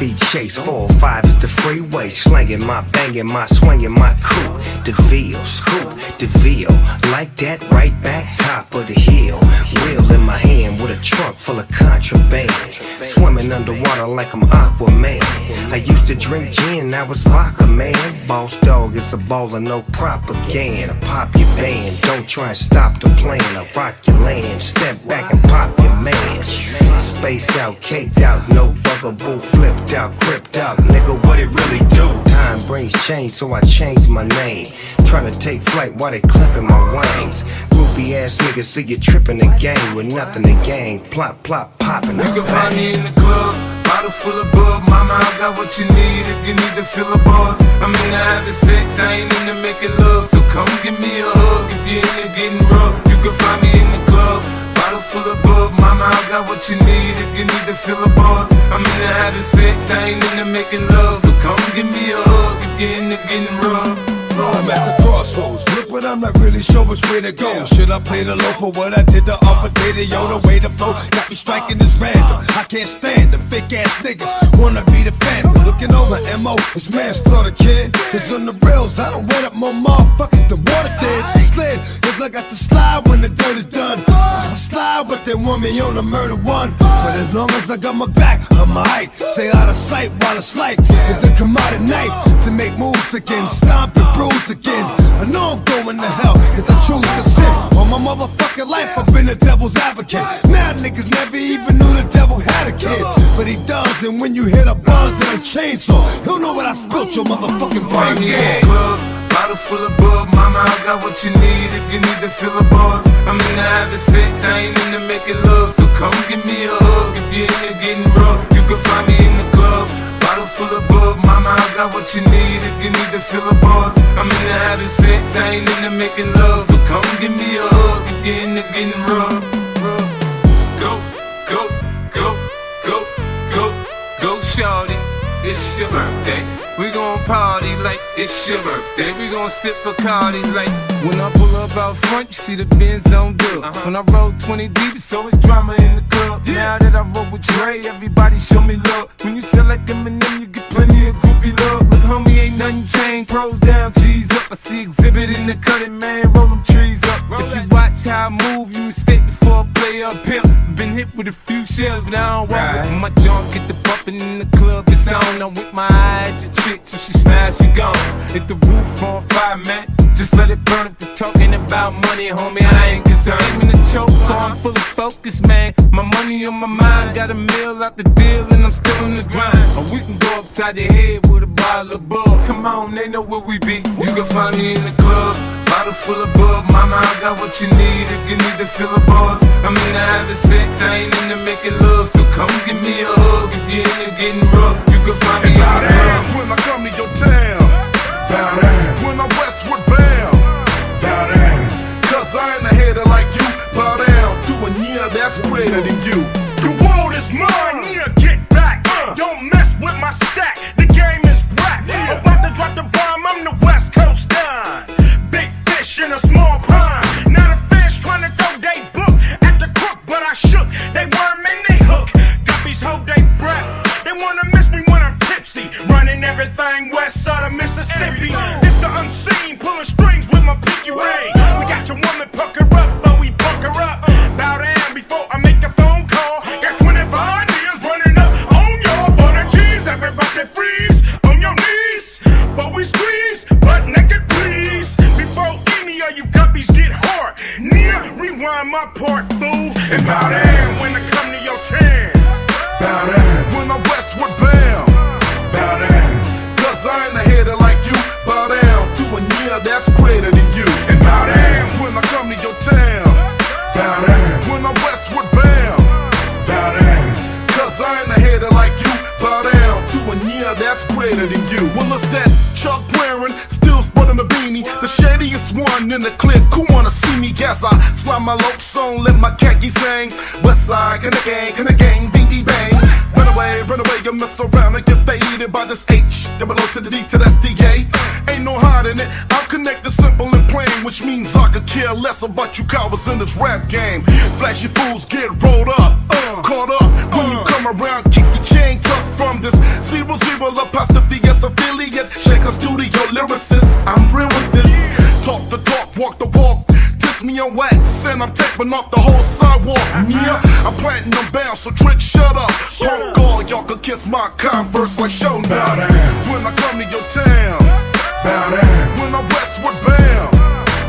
high-speed chase. 405 is the freeway, slanging my, banging my, swinging my coupe. DeVille, scoop, DeVille, like that, right back, top of the hill. Wheel in my hand with a trunk full of contraband. Swimming underwater like I'm Aquaman. I used to drink gin, I was vodka, man. Boss dog is a baller, no propaganda. Pop your band, don't try and stop the plan. I rock your land, step back and pop your man. Spaced out, caked out, no bugaboo, flipped out, cripped out. Nigga, what it really do? Time brings change, so I changed my name. Trying to take flight while they clipping my wings. Groupie ass niggas see you tripping the game with nothing to gain. Plop, plop, popping. You can find me in the club, bottle full of bub. Mama, I got what you need if you need to fill a buzz. I'm into having sex, I ain't into making love. So come give me a hug if you're into getting rough. You can find me in the club, bottle full of bub. Mama, I got what you need if you need to fill a buzz. I'm into having sex, I ain't into making love. So come give me a hug if you're into getting rough. I'm at the crossroads, look, but I'm not really sure which way to go. Should I play the low for what I did the other day? The way the flow got me striking this random. I can't stand them fake ass niggas, wanna be the phantom. Looking over MO, it's manslaughter, kid. Cause on the rails, I don't wet up more motherfuckers than water did. Slid, cause I got to slide when the dirt is done. I slide, but they want me on the murder one. But as long as I got my back, I'm alright. Stay out of sight while it's light. If they come out at night to make moves again, stomp and bruise again. I know I'm going to hell, cause I choose to sin. All my motherfucking life I've been a devil's advocate. Mad niggas never even knew the devil had a kid, but he does, and when you hit a buzz and a chainsaw, he'll know what I spilt your motherfucking brain for. Bottle full of bub, mama, I got what you need if you need to fill a buzz. I'm into having sex, I ain't into making love. So come give me a hug if you're into getting rough. You can find me in the club, bottle full of bub, mama, I got what you need if you need to fill a buzz. I'm into having sex, I ain't into making love. So come give me a hug if you're into getting rough. Go, go, go, go, go, go, shawty, it's your birthday. We gon' party like it's your birthday. We gon' sip Bacardi like when I pull up out front, you see the Benz on dub. When I roll 20 deep, it's always drama in the club. Now that I roll with Dre, everybody show me love. When you sell like Eminem, you get plenty of groupie love. Look, homie, ain't nothing changed. Pros down, G's up. I see exhibit in the cutting, man. Roll them trees up. If you watch how I move, you mistake before I play up here. Been hit with a few shells, but I don't walk with my junk. Get the bumping in the club, it's on. I'm with my eye at your chick, so she smash, she gone. Hit the roof on fire, man. Just let it burn if they're talking about money, homie, I ain't concerned. I'm in the choke, I'm fully focused, man. My money on my mind, got a meal out the deal and I'm still in the grind. Or we can go upside the head with a bottle of bug. Come on, they know where we be. You can find me in the club, bottle full of bug. Mama, I got what you need if you need to fill a buzz. I'm into having sex, I ain't into making love. So come give me a hug if you're into getting rough. You can find me in the club. When I come to your town, bow down. When I'm westward bound, bow down. Cause I ain't a hater like you, bow down to a year that's greater than you. The world is mine, yeah, get back. Don't mess with my stack, the game is whack. About to drop the bomb, I'm the West Coast Don. Big fish in a small pond. Not a fish trying to throw they book at the crook, but I shook. They worm and they hook. Guppies hold they breath. They wanna miss me when I'm tipsy. Running everything west side of Mississippi. It's the unseen, pulling strings with my pinky ring. We got your woman pucker up, but we buck her up. Bow down before I make a phone call. Got 25 years running up on your for the G's. Everybody freeze on your knees. But we squeeze, butt naked please. Before any of you guppies get hard. Near, rewind my part, fool. And bow down when I come to your town. Bow down when I'm westward bound. Bow down, cause I ain't a hater like you. Bow down to a year that's greater than you. And bow down when I come to your town. Bow down when I'm westward bound. Bow down, cause I ain't a hater like you. Bow down to a year that's greater than you. Well, it's that Chuck wearing, still sporting a beanie. The shadiest one in the clique who wanna see me as I slide my low song, let my khakis hang. West side, can the gang, bingy bang. Run away, you mess around and get faded by this H. Double O to the D to the SDA. Ain't no hiding it, I'm connected, simple and plain. Which means I could care less about you cowards in this rap game. Flashy fools get rolled up, caught up. When you come around, kick your chain tuck. from this 0-0 apostrophe S affiliate. Shaker studio lyricist, I'm real with this. Talk the talk, walk the walk. Kiss me on wax, and I'm taping off the whole sidewalk. Yeah, I'm planting them bound, so trick, shut up. Punk all, y'all could kiss my Converse like show now. When I come to your town, bow down. When I'm westward bound,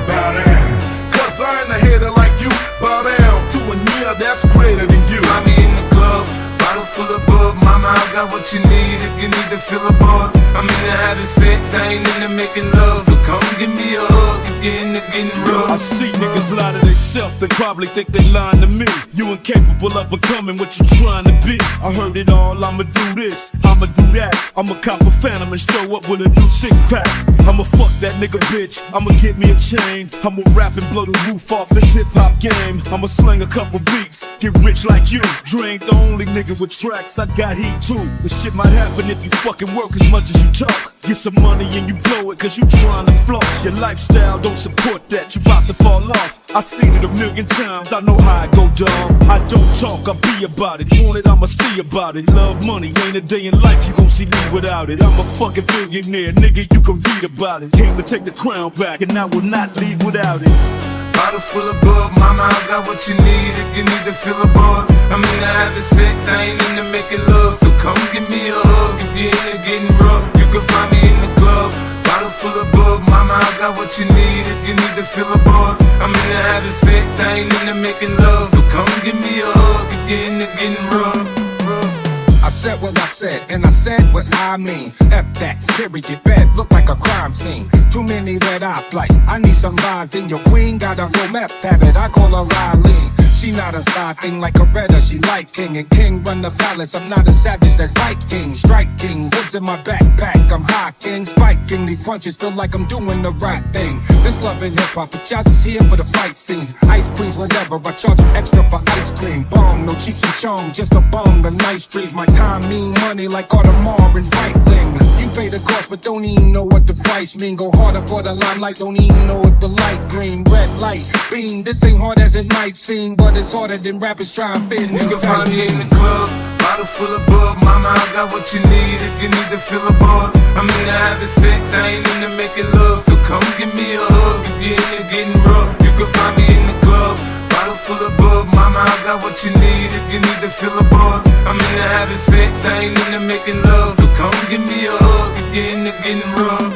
bow down. Cause I ain't a hater like you, bow down to a near that's greater than you. Find me in the club, bottle full of bub. Mama, I got what you need if you need to fill a buzz. I'm into having sex, I ain't into making love. So come give me a hug if you're into getting rough. I see niggas lie to themselves, they probably think they lying to me. You incapable of becoming what you trying to be. I heard it all, I'ma do this, I'ma do that. I'ma cop a phantom and show up with a new six-pack. I'ma fuck that nigga bitch, I'ma get me a chain. I'ma rap and blow the roof off this hip-hop game. I'ma sling a couple beats, get rich like you. Dre ain't the only nigga with tracks, I got heat too. This shit might happen if you fucking work as much as you talk. Get some money and you blow it cause you trying to floss. Your lifestyle don't support that, you bout to fall off. I seen it a million times, I know how I go, dog. I don't talk, I be about it. Want it, I'ma see about it. Love money, ain't a day in life you gon' see me without it. I'm a fucking billionaire, nigga, you can read about it. Came to take the crown back and I will not leave without it. Bottle full of bub, mama, I got what you need if you need to fill a buzz. I'm into having sex, I ain't into making love. So come give me a hug if you're into getting rough. You can find me in the club, bottle full of bub, mama, I got what you need if you need to fill a buzz. I'm into having sex, I ain't into making love. So come give me a hug if you're into getting rough. I said what I said, and I said what I mean. F that, period, bed look like a crime scene. Too many red eye flight, I need some lines in. Your queen got a real meth habit, I call her Riley. She not a side thing like a redder, she like king. And king run the palace, I'm not a savage, that Viking. Striking, woods in my backpack, I'm high king. Spiking, these punches feel like I'm doing the right thing. This love and hip hop, but y'all just here for the fight scenes. Ice creams, whatever, I charge you extra for ice cream. Bong, no cheeks and chong, just a bong, the nice trees. My time mean money like Audemars and Breitling. You pay the cost, but don't even know what the price mean. Go harder for the limelight, don't even know what the light green. Red light, beam, this ain't hard as it might seem, but it's harder than rappers try and fit. You can find me in the club, bottle full of bub, mama, I got what you need if you need to fill a buzz. I'm into having sex, I ain't into making love. So come give me a hug if you're into getting rough. You can find me in the club, bottle full of bub, mama, I got what you need if you need to fill a buzz. I'm into having sex, I ain't into making love. So come give me a hug if you're into getting rough.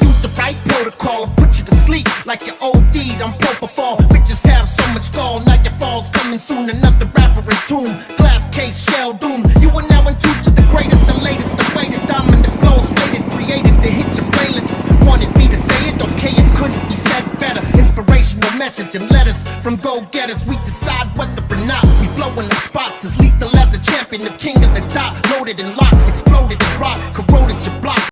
Use the right protocol, put you to sleep like you're OD'd on propofol. Bitches have so much gall, now your fall's coming soon. Another rapper in tune, glass case, shell doom. You are now in tune to the greatest, the latest, the way the dominant flow slated, created to hit your playlist. Wanted me to say it, okay, it couldn't be said better. Inspirational message and letters from go-getters. We decide whether or not we blow in the spots. As lethal as a champion, the king of the dot. Loaded and locked, exploded and rock, corroded your block.